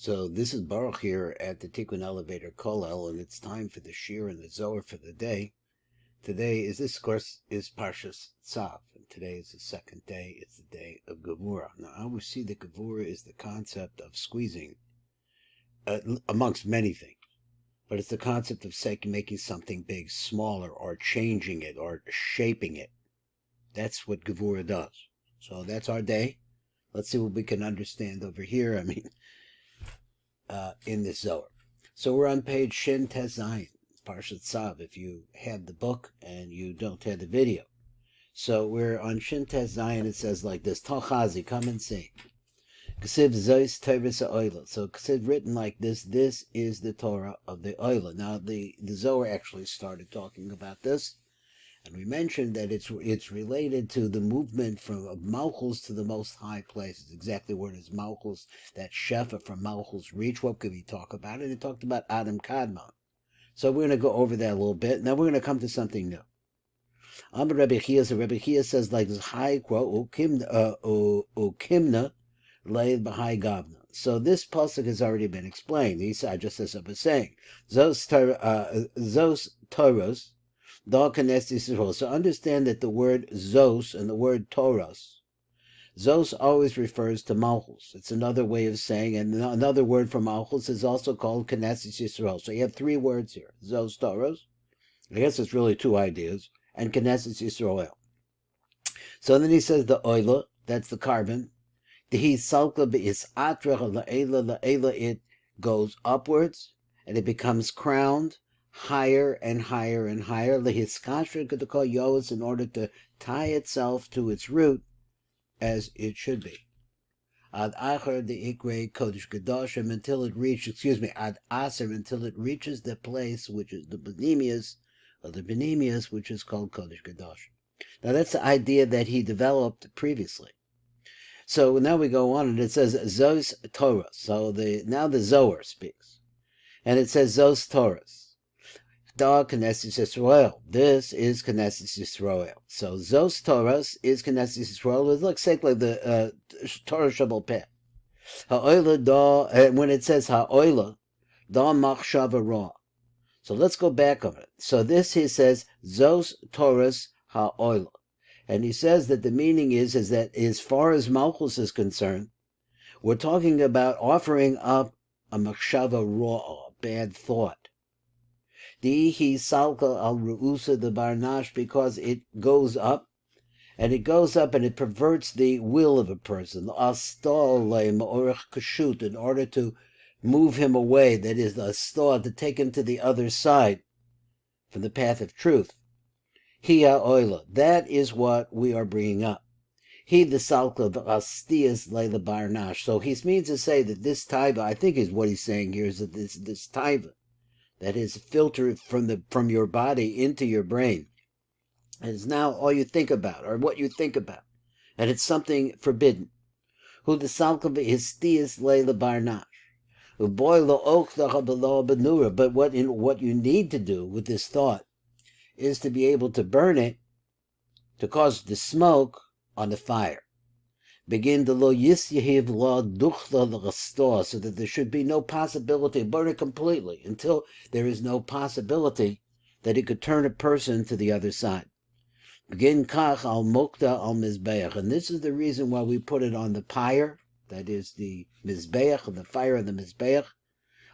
So this is Baruch here at the Tikkun Elevator Kollel, and it's time for the Shir and the Zohar for the day. Today is, this course, is Parshas Tzav, and today is the second day. It's the day of GEVURAH. Now, I always see that GEVURAH is the concept of squeezing, amongst many things, but it's the concept of making something big smaller, or changing it, or shaping it. That's what GEVURAH does. So that's our day. Let's see what we can understand over here. In this Zohar. So we're on page Shin Tes Zayin, Parshat Tzav, if you have the book and you don't have the video. So we're on Shin Tes Zayin. It says like this: Talchazi, come and sing. K'siv Zois Tevis Ha'oila. So K'siv written like this. This is the Torah of the Oila. Now the Zohar actually started talking about this, and we mentioned that it's related to the movement from Malchus to the most high places. Exactly where it is Malchus, that Shefa from Malchus reach. What could we talk about? And it talked about Adam Kadmon. So we're going to go over that a little bit. Now we're going to come to something new. Amar Rebbe Chia, so Rebbe Chia says like this: High quote, Ukimna leid b'hai gavna. So this pasuk has already been explained. Just as I was saying, Zos Toros. So understand that the word Zos and the word Toros, Zos always refers to Malchus. It's another way of saying, and another word for Malchus is also called Knesset Yisrael. So you have three words here: Zos Toros. I guess it's really two ideas, and Knesset Yisrael. So then he says the oila, that's the carbon. The salka is atra la'ela, it goes upwards and it becomes crowned higher and higher and higher, in order to tie itself to its root as it should be. Ad acher the ikre kodesh kedoshim, until it reaches, ad aser, until it reaches the place which is the benemius, which is called kodesh kedoshim. Now that's the idea that he developed previously. So now we go on, and it says Zos Torah. So now the Zohar speaks, and it says Zos Torahs. Da Knesset Yisrael. This is Knesset Yisrael. So Zos Torahs is Knesset Yisrael. It looks like the Torah Shabbat Peh. Ha'oila da, and when it says Ha'oila, da machshava ra. So let's go back on it. So this he says Zos Torahs Ha'oila. And he says that the meaning is that as far as Malchus is concerned, we're talking about offering up a machshava ra, a bad thought. Dihi salka al ru'usa the barnash, because it goes up and it perverts the will of a person. In order to move him away, that is the astor, to take him to the other side from the path of truth. Hiya oila, that is what we are bringing up. He the salka v'astias le the barnash. So he means to say that this taiva, I think is what he's saying here, is that this taiva that is filtered from your body into your brain, and is now all you think about, or what you think about, and it's something forbidden. Who the salka is stias leila barnash, uboy lo ochdacha below benura. But what you need to do with this thought is to be able to burn it, to cause the smoke on the fire. Begin the lo yisyehiv lo duchla l'gastor, so that there should be no possibility, burn it completely, until there is no possibility that it could turn a person to the other side. Begin kach al mokta al mizbeach, and this is the reason why we put it on the pyre, that is the mizbeach, the fire of the mizbeach,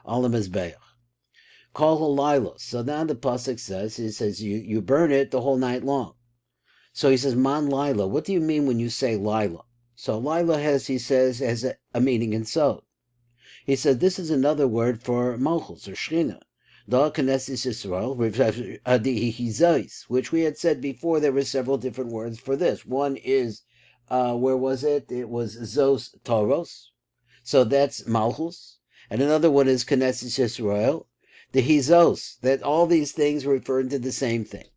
al the mizbeach. Call halayla. So now the pasuk says, you burn it the whole night long. So he says man laila. What do you mean when you say laila? So Lila has a meaning in Sod. He said this is another word for Malchus or Shechina. Da Knesset Yisrael, which we had said before. There were several different words for this. One is, where was it? It was Zos Toros. So that's Malchus. And another one is Knesset Yisrael, the Hizos. That all these things refer to the same thing.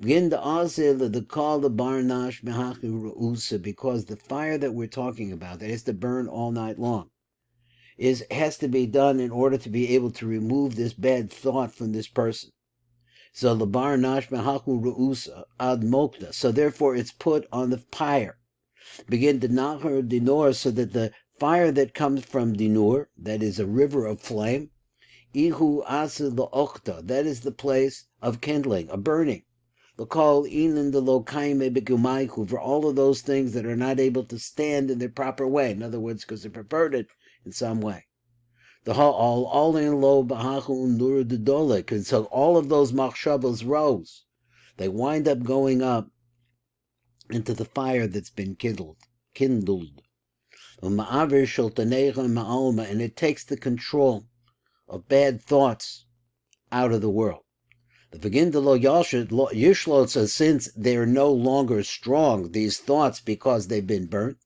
Begin the azil the call the barnash mehachu ru'usa, because the fire that we're talking about, that has to burn all night long, has to be done in order to be able to remove this bad thought from this person. So the barnash mehachu ru'usa ad mokta. So therefore it's put on the pyre. Begin the nahar dinor, so that the fire that comes from dinur, that is a river of flame. Ihu asa lo'okta, that is the place of kindling, of burning. L'kol inin de lokaime begumayhu, for all of those things that are not able to stand in their proper way. In other words, because they're perverted in some way. The all in lo bahahu nur de dolik, and so all of those machshavos rose. They wind up going up into the fire that's been kindled. And it takes the control of bad thoughts out of the world. The begin to lo yishlot, so since they're no longer strong, these thoughts, because they've been burnt,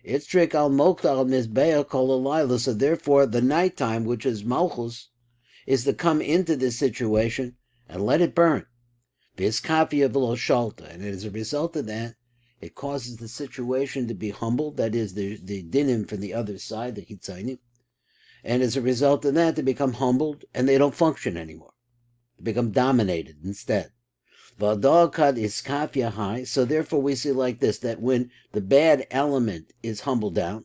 it's trik al moktal mizbeach kol alayla. So therefore, the nighttime, which is malchus, is to come into this situation and let it burn. V'iskafia v'lo shalta, and as a result of that, it causes the situation to be humbled. That is the dinim from the other side, the hitzainim, and as a result of that, they become humbled and they don't function anymore. They become dominated instead. V'adagkad iskafia high. So therefore, we see like this, that when the bad element is humbled down,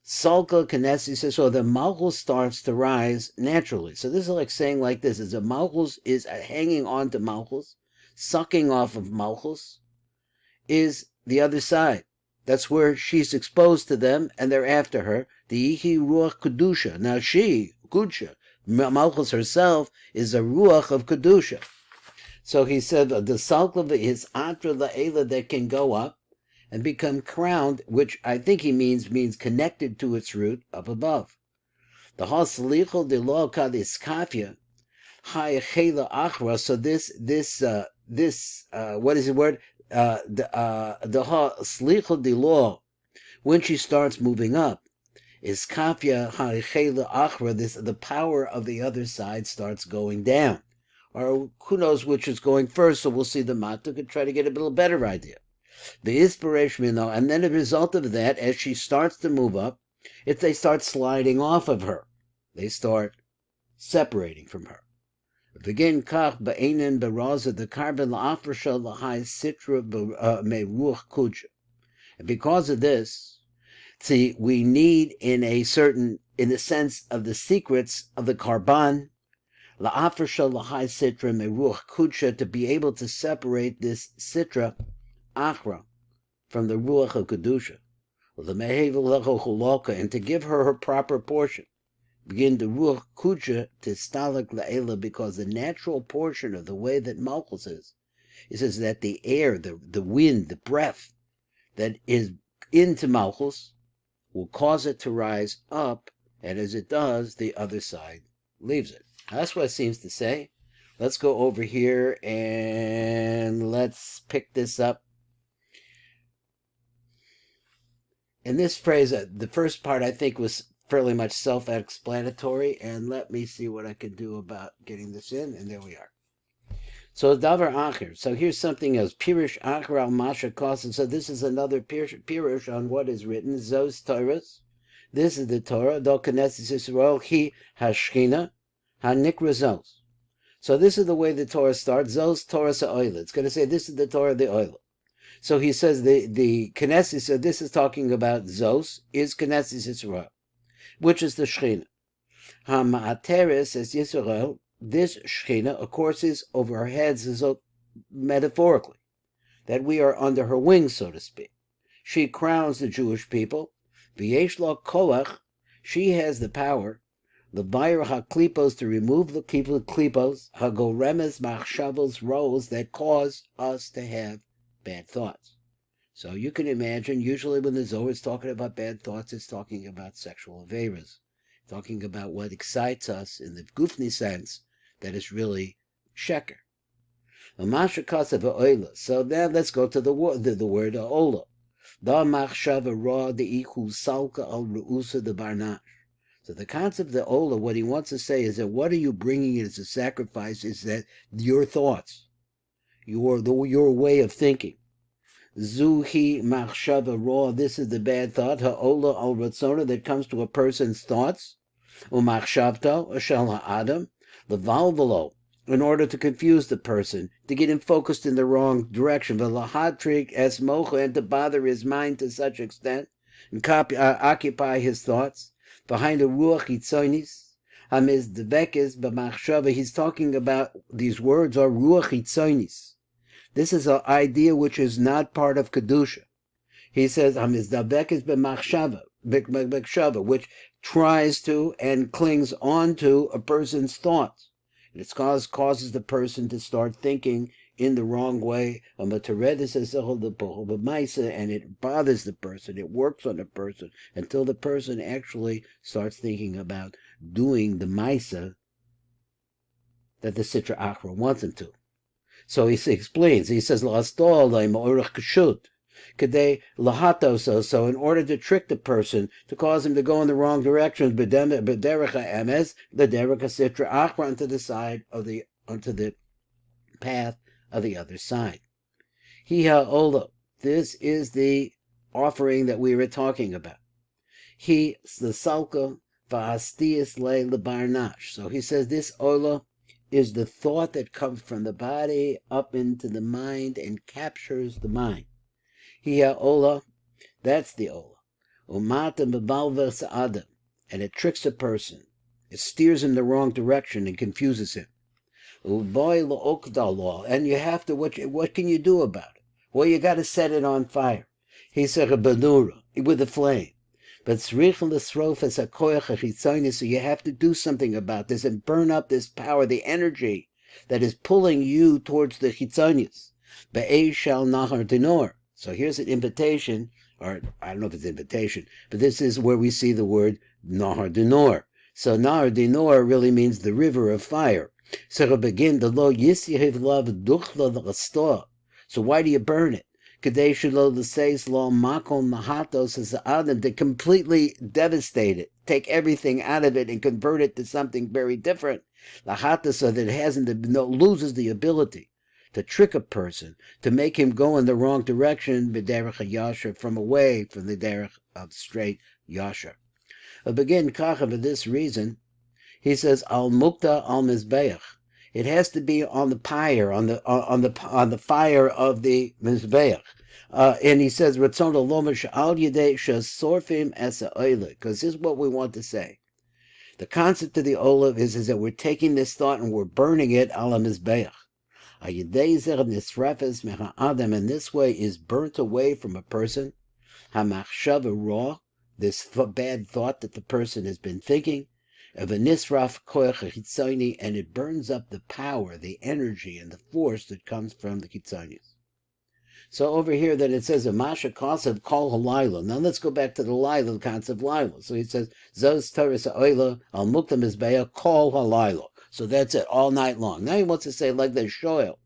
Salka Kanesi says, so the Malchus starts to rise naturally. So this is like saying like this, is a Malchus is hanging on to Malchus, sucking off of Malchus, is the other side. That's where she's exposed to them, and they're after her. The Ihi Ruach Kedusha. Now she, Kudsha, Malchus herself, is a Ruach of Kedusha. So he said, the Salka is Atra La'ela that can go up and become crowned, which I think he means connected to its root up above. The Haslichel de lo kadiskafia hayachela achra. So this what is the word? The Haslichel de lo, when she starts moving up, is kafia hayachela achra. This the power of the other side starts going down, or who knows which is going first. So we'll see the matuk and try to get a little better idea. The inspiration, and then as a result of that, as she starts to move up, if they start sliding off of her, they start separating from her. Begin kach ba'enin baraza the carbon la'afrasha l'hai sitra meruach kudsha. And because of this, see, we need in the sense of the secrets of the karban, la'afrasha l'hai sitra meruach kudsha, to be able to separate this sitra Achra from the Ruach of Kedusha, and to give her her proper portion. Begin the Ruach Kudsha to Stalak La'ela, because the natural portion of the way that Malchus is, it says that the air, the wind, the breath that is into Malchus will cause it to rise up, and as it does, the other side leaves it. That's what it seems to say. Let's go over here and let's pick this up. In this phrase, the first part I think was fairly much self-explanatory, and let me see what I can do about getting this in, and there we are. So davar acher. So here's something else. Pirush acher al masha kosan. So this is another pirush on what is written. Zos Torahs. This is the Torah. Do Knesset Yisrael hi hashchina hanikra zos. So this is the way the Torah starts. Zos Torah sa'oila. It's going to say this is the Torah of the oila. So he says the Knesset, so this is talking about Zos, is Knesset Yisrael, which is the Shechina. Ha'ma'ateres as Yisrael, this Shechina, of course, is over our heads, is metaphorically, that we are under her wings, so to speak. She crowns the Jewish people. V'yesh lo koach, she has the power, the Vayer HaKlipos, to remove the klipos, hagoremes machshavos roles that cause us to have bad thoughts. So you can imagine, usually when the Zohar is talking about bad thoughts, it's talking about sexual averas, talking about what excites us in the gufni sense that is really sheker. So now let's go to the word ola. So the concept of the ola, what he wants to say is that what are you bringing as a sacrifice is that your thoughts, your way of thinking. Zuhi machshava ra, this is the bad thought. Ha'ola al ratzona, that comes to a person's thoughts. Umachshavto ashal ha'adam levalvelo, in order to confuse the person, to get him focused in the wrong direction. V'lahadrik es mocha, and to bother his mind to such extent. and occupy his thoughts. Behind the ruach hitzonis, hamiz devekes b'machshava. He's talking about these words are ruach hitzonis. This is an idea which is not part of kedusha. He says hamiz devekes b'machshava, which tries to and clings on to a person's thoughts. And it causes the person to start thinking in the wrong way, and it bothers the person, it works on the person, until the person actually starts thinking about doing the maisa that the Sitra Achra wants him to. So he explains, he says, so in order to trick the person, to cause him to go in the wrong direction, onto the path of the other side. Ola, this is the offering that we were talking about. The salka va'astias le lebarnash. So he says this ola is the thought that comes from the body up into the mind and captures the mind. Ola, that's the ola. Umata mebalva sa'adam, and it tricks a person. It steers him the wrong direction and confuses him. And you have to, what can you do about it? Well, you got to set it on fire. He said a benura, with a flame. But so you have to do something about this and burn up this power, the energy that is pulling you towards the chitzonius. So here's an invitation, or I don't know if it's an invitation, but this is where we see the word nahar dinor. So nahar dinor really means the river of fire. So begin the lo yisyehiv love duchla l'chastoa. So why do you burn it? Kadesh lo l'seis lo makom nahatos as adam, to completely devastate it, take everything out of it and convert it to something very different. Lahata, so that it loses the ability to trick a person, to make him go in the wrong direction, b'derech yasher, from away from the derech of straight yasher. Begin kacha, for this reason, he says al mukta al mizbeach. It has to be on the pyre, on the fire of the mizbeach. And he says ratzon lomash al yedei shasorfim es ha'olah, because this is what we want to say. The concept of the olav is that we're taking this thought and we're burning it al mizbeach. And this way is burnt away from a person. Hamachshava raw, this bad thought that the person has been thinking, of a nisraf koach chitzoni, and it burns up the power, the energy, and the force that comes from the chitzonius. So over here that it says a masha kasav kol halayla. Now let's go back to the laila, the concept of laila. So he says zos taris ha'oila al mukta mizbeah kol halayla. So that's it, all night long. Now he wants to say like the shoel.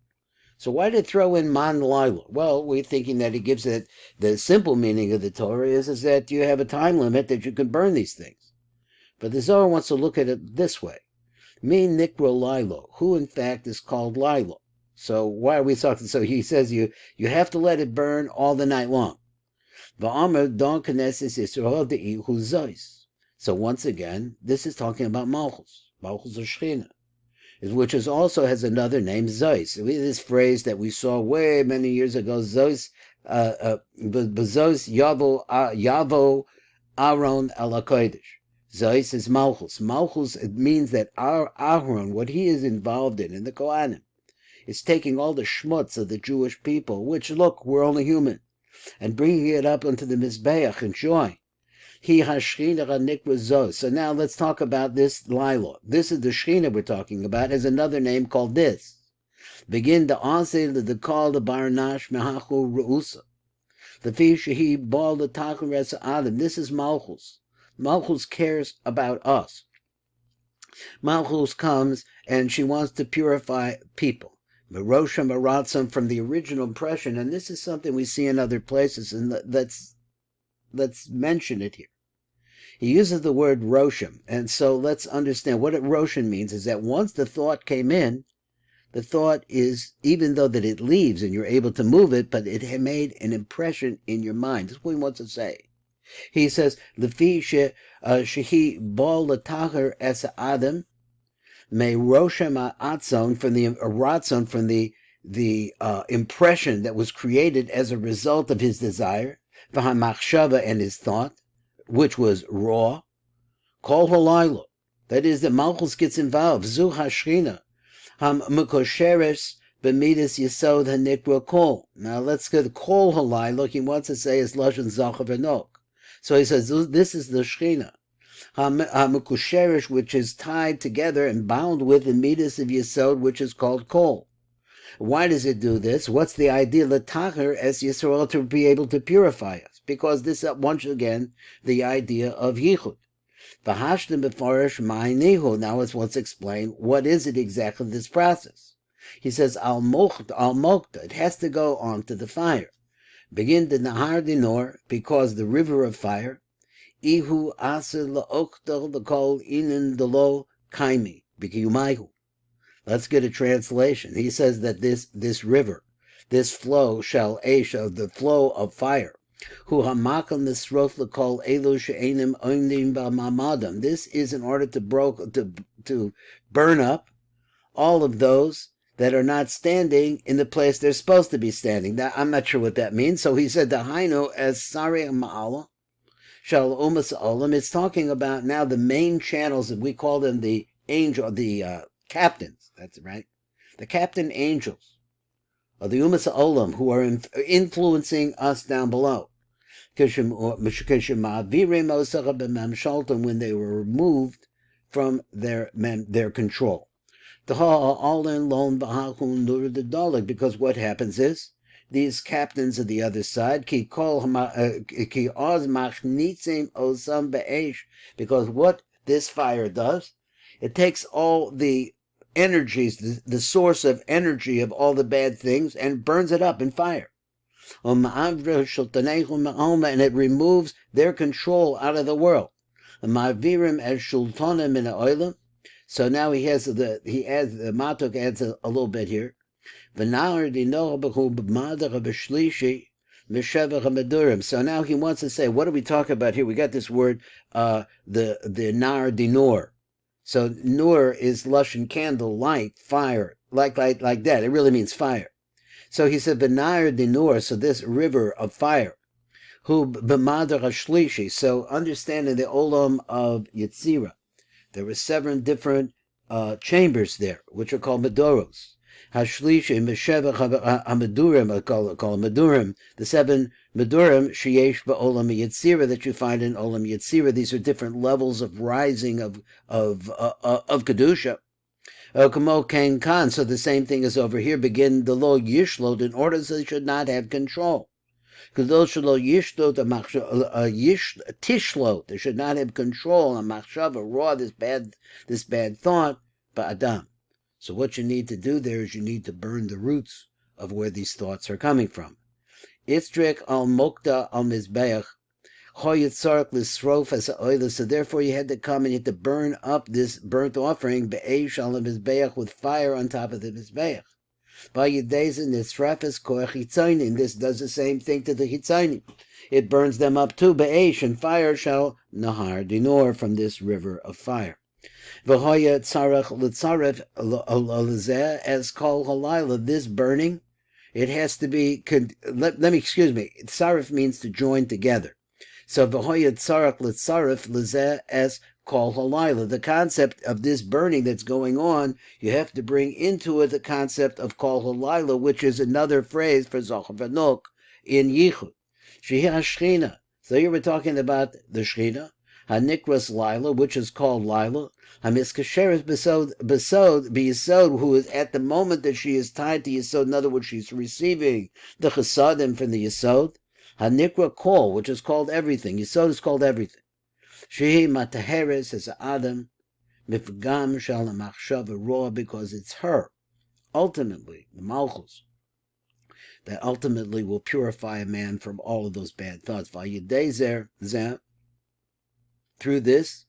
So why did it throw in man laila? Well, we're thinking that he gives it the simple meaning of the Torah is that you have a time limit that you can burn these things. But the Zohar wants to look at it this way. Me nikro lilo, who in fact is called lilo. So why are we talking? So he says you have to let it burn all the night long. Va'amer don knesses Yisrael de'i hu zois. So once again, this is talking about Malchus. Malchus or Shechina, which is also has another name, Zois. This phrase that we saw way many years ago, Zois, Zois Yavo Aaron al HaKodesh. Zois is Malchus. Malchus, it means that our Aaron, what he is involved in the Kohanim, is taking all the schmutz of the Jewish people, which, look, we're only human, and bringing it up onto the Mizbeach in joy. He hashchina nikra zos. So now let's talk about this Lila. This is the Shechina we're talking about, has another name called this. Begin the answer the call the barnash mehachu reusa. The fish he ball the tachares adam. This is Malchus. Malchus cares about us. Malchus comes and she wants to purify people. Merosha Maratzon, from the original impression, and this is something we see in other places, and let's mention it here. He uses the word Rosham, and so let's understand what Rosham means is that once the thought came in, the thought is, even though that it leaves and you're able to move it, but it had made an impression in your mind. That's what he wants to say. He says, Lefi shehi bal l'tacher es adam, may Rosham atzon, from the ratzon, from the impression that was created as a result of his desire. v'hamachshava, and his thought, which was raw, kol halayla. That is, the Malchus gets involved. Zu hashchina, ham mukosheres b'midas yisod hanikra kol. Now let's go to kol halayla. He wants to say is lashon Zohar v'nok. So he says this is the shchina. Hamukusherish, which is tied together and bound with the midas of Yesod, which is called kol. Why does it do this? What's the idea? L'tacher as Yisrael, to be able to purify us, because this is once again the idea of yichud. V'hashtem befarish ma'inihu. Now let's explain what is it exactly, this process. He says al mokta. It has to go on to the fire. Begin the nahar dinor, because the river of fire. Ihu aser la'okta l'kol inin delo kaimi b'kiyumayhu. Let's get a translation. He says that this river, this flow shall ash of the flow of fire. Hu hamakam nisrof l'kol elu she'enim oimdim b'mamadam. This is in order to burn up all of those that are not standing in the place they're supposed to be standing. Now, I'm not sure what that means. So he said the hainu as sari ma'ala. It's talking about now the main channels, and we call them the angel, the captains. That's right, the captain angels of the Umas Olam, who are influencing us down below. When they were removed from their control. Because what happens is, these captains of the other side, because what this fire does, it takes all the energies, the source of energy of all the bad things, and burns it up in fire. And it removes their control out of the world. So now the Matuk adds a little bit here. So now he wants to say, what are we talking about here? We got this word, the nar dinor. So nur is lashon candle, light, fire, like that. It really means fire. So he said, nar dinor. So this river of fire, who b'madar hashlishi. So understanding the olam of Yetzirah, there were 7 different chambers there, which are called medoros. Hashlishi meshevach hamadurim, I call madurim. The 7 madurim sheyesh ba'olam Yetzirah that you find in olam Yetzirah. These are different levels of rising of kedusha. Kamo ken kan. So the same thing is over here. Begin the lo yishlot, in order so they should not have control. Tishlot, they should not have control on machshava, raw, this bad thought, ba'adam. So what you need to do there is you need to burn the roots of where these thoughts are coming from. Itztrek al mokta al mizbeach, choyetzarek lisrof as oila. So therefore you had to come and you had to burn up this burnt offering be'esh al mizbeach, with fire on top of the mizbeach. This does the same thing to the Hitzainim. It burns them up too. Be'esh, and fire shall nahar dinor, from this river of fire. V'hoya tzarech l'tzaref as kol halayla. This burning, it has to be. Tzaref means to join together. So v'hoya tzarech l'tzaref as kol halayla. The concept of this burning that's going on, you have to bring into it the concept of kol halayla, which is another phrase for Zohar v'nok in Yichud. Shehi hashchina. So here we're talking about the Shechina, hanikras Laila, which is called Laila, hamiskasheres b'yisod, who is at the moment that she is tied to Yisod. In other words, she's receiving the chesadim from the Yisod. Hanikra kol, which is called everything. Yisod is called everything. Shehi mataheres as Adam, mifgam shal machshava roa, because it's her, ultimately, the Malchus, that ultimately will purify a man from all of those bad thoughts. Vayidezer zeh, through this,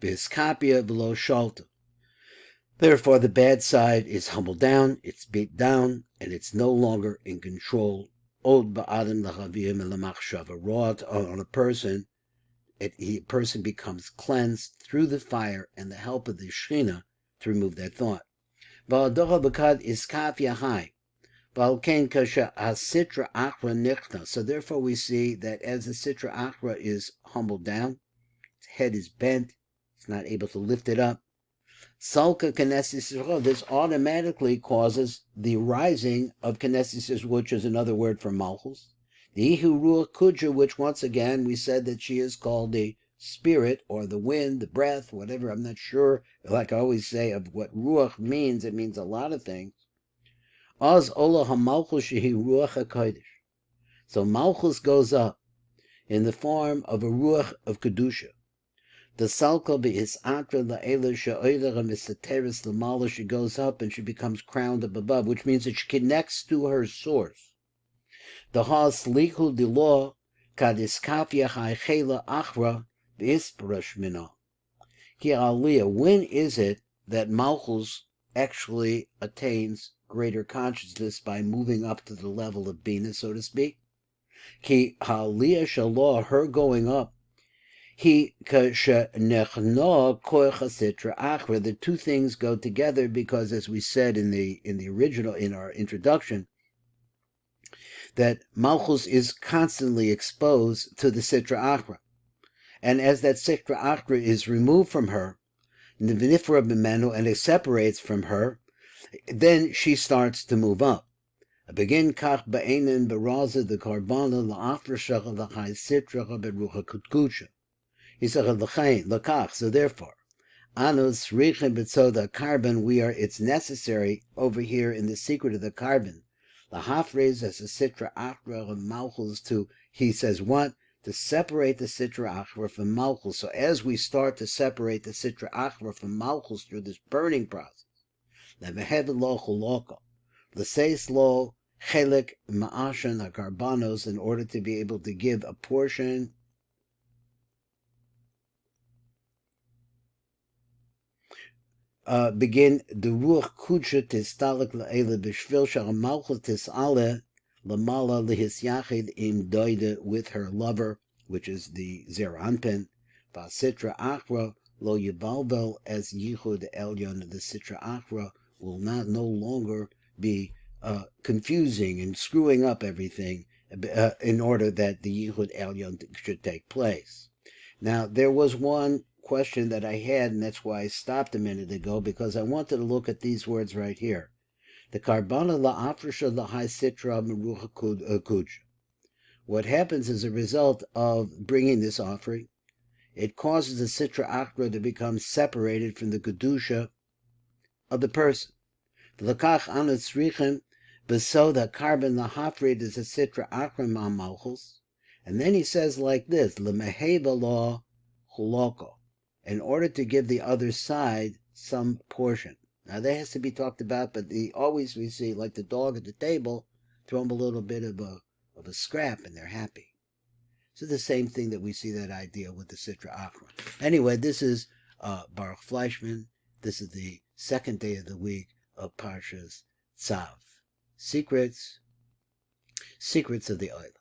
v'hiskapia v'lo shalta. Therefore, the bad side is humbled down, it's beat down, and it's no longer in control. Od ba'adam l'chavim l'machshava roa, on a person. A person becomes cleansed through the fire and the help of the Shechina to remove that thought. Va'adocha b'kad iskaf yahai. So therefore we see that as the Sitra Achra is humbled down, its head is bent, it's not able to lift it up. Salka Knesset Yisrael, this automatically causes the rising of Knesset Yisrael, which is another word for Malchus. The Ihu Ruach Kudra, which once again we said that she is called the spirit or the wind, the breath, whatever. I'm not sure, like I always say, of what Ruach means. It means a lot of things. Az Ola HaMalchus Shehi Ruach HaKodesh. So Malchus goes up in the form of a Ruach of Kedusha. The Salka Be'isatra La'ela Sha'oidara Misateris Lamala, she goes up and she becomes crowned up above, which means that she connects to her source. The Has Lichu Dilo Kadiskafia Haichela Achra Be'isprash Mina. Ki Aliyah, when is it that Malchus actually attains greater consciousness by moving up to the level of Bina, so to speak? Ki Aliyah Shalah, her going up, he kashenechno koich hasitra achra. The two things go together because, as we said in the original, in our introduction, that Malchus is constantly exposed to the sitra achra, and as that sitra achra is removed from her, nivnifra b'menu, and it separates from her, then she starts to move up. Begin kach ba'enin b'raza the karbana la'afra shachal l'chai sitra berucha kutkucha. So therefore, Anus Richim Betzoda carbon, it's necessary over here in the secret of the carbon. The Hafrez as a Sitra Achra of Malchus he says what? To separate the Sitra Achra from Malchus. So as we start to separate the Sitra Achra from Malchus through this burning process, L'seis lo chelik ma'ashan hakarbanos, in order to be able to give a portion begin the ruach kudsha tistalik la'ele b'shvil sh'amalchus tis'ale lamala lihisyachid im doide, with her lover, which is the zeranpen, v'asitra achra lo yibalbel as yichud elyon. The sitra achra will no longer be confusing and screwing up everything in order that the yichud elyon should take place. Now, there was one question that I had, and that's why I stopped a minute ago, because I wanted to look at these words right here. The karbana la'afrisha la'hai sitra merucha kudsha. What happens as a result of bringing this offering, it causes the sitra achra to become separated from the kedusha of the person. L'kach anu tzrichem besoda carbon la'hafrid is a sitra achra ma'malchus. And then he says like this, l'meheva lo huloko, in order to give the other side some portion. Now that has to be talked about, but always we see, like the dog at the table, throw them a little bit of a scrap and they're happy. So the same thing that we see that idea with the Sitra Achra. Anyway, this is Baruch Fleischman. This is the second day of the week of Parshas Tzav. Secrets of the Oil.